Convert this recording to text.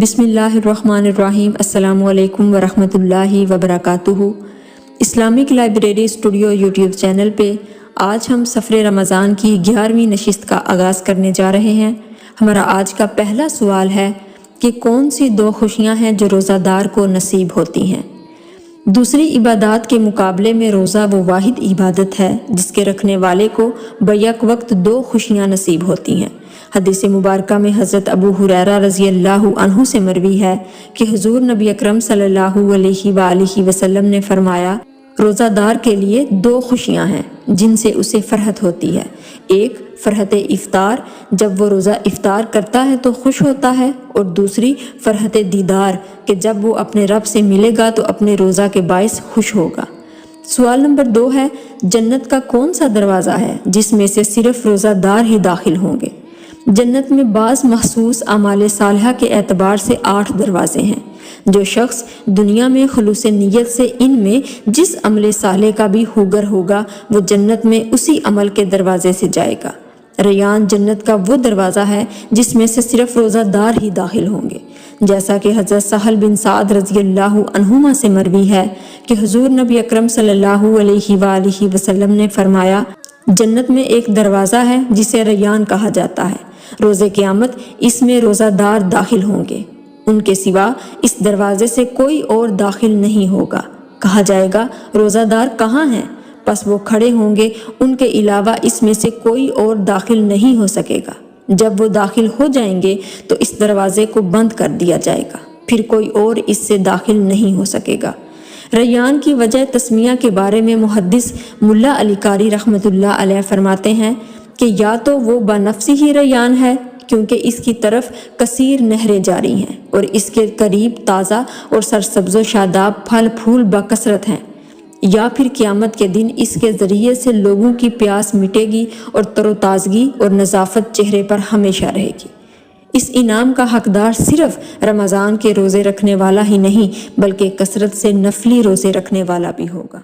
بسم اللہ الرحمن الرحیم۔ السلام علیکم ورحمۃ اللہ وبرکاتہ۔ Islamic library studio YouTube channel پہ آج ہم سفر رمضان کی 11ویں نشست کا آغاز کرنے جا رہے ہیں۔ ہمارا آج کا پہلا سوال ہے کہ کون سی 2 خوشیاں ہیں جو روزہ دار کو نصیب ہوتی ہیں؟ دوسری عبادات کے مقابلے میں روزہ وہ واحد عبادت ہے جس کے رکھنے والے کو بیک وقت 2 خوشیاں نصیب ہوتی ہیں۔ حدیث مبارکہ میں حضرت ابو ہریرہ رضی اللہ عنہ سے مروی ہے کہ حضور نبی اکرم صلی اللہ علیہ وآلہ وسلم نے فرمایا، روزہ دار کے لیے 2 خوشیاں ہیں جن سے اسے فرحت ہوتی ہے۔ ایک فرحت افطار، جب وہ روزہ افطار کرتا ہے تو خوش ہوتا ہے، اور دوسری فرحت دیدار کہ جب وہ اپنے رب سے ملے گا تو اپنے روزہ کے باعث خوش ہوگا۔ سوال نمبر 2 ہے، جنت کا کون سا دروازہ ہے جس میں سے صرف روزہ دار ہی داخل ہوں گے؟ جنت میں بعض مخصوص اعمال صالحہ کے اعتبار سے 8 دروازے ہیں۔ جو شخص دنیا میں خلوص نیت سے ان میں جس عمل صالح کا بھی ہوگر ہوگا وہ جنت میں اسی عمل کے دروازے سے جائے گا۔ ریان جنت کا وہ دروازہ ہے جس میں سے صرف روزہ دار ہی داخل ہوں گے، جیسا کہ حضرت سہل بن سعد رضی اللہ عنہما سے مروی ہے کہ حضور نبی اکرم صلی اللہ علیہ وآلہ وسلم نے فرمایا، جنت میں ایک دروازہ ہے جسے ریان کہا جاتا ہے، روز قیامت اس میں روزہ دار داخل ہوں گے، ان کے سوا اس دروازے سے کوئی اور داخل نہیں ہوگا۔ کہا جائے گا، روزہ دار کہاں ہیں؟ پس وہ کھڑے ہوں گے، ان کے علاوہ اس میں سے کوئی اور داخل نہیں ہو سکے گا۔ جب وہ داخل ہو جائیں گے تو اس دروازے کو بند کر دیا جائے گا، پھر کوئی اور اس سے داخل نہیں ہو سکے گا۔ ریان کی وجہ تسمیہ کے بارے میں محدث ملا علی قاری رحمۃ اللہ علیہ فرماتے ہیں کہ یا تو وہ بنفسی ہی ریان ہے کیونکہ اس کی طرف کثیر نہریں جاری ہیں اور اس کے قریب تازہ اور سرسبز و شاداب پھل پھول بکثرت ہیں، یا پھر قیامت کے دن اس کے ذریعے سے لوگوں کی پیاس مٹے گی اور تر و تازگی اور نظافت چہرے پر ہمیشہ رہے گی۔ اس انعام کا حقدار صرف رمضان کے روزے رکھنے والا ہی نہیں بلکہ کثرت سے نفلی روزے رکھنے والا بھی ہوگا۔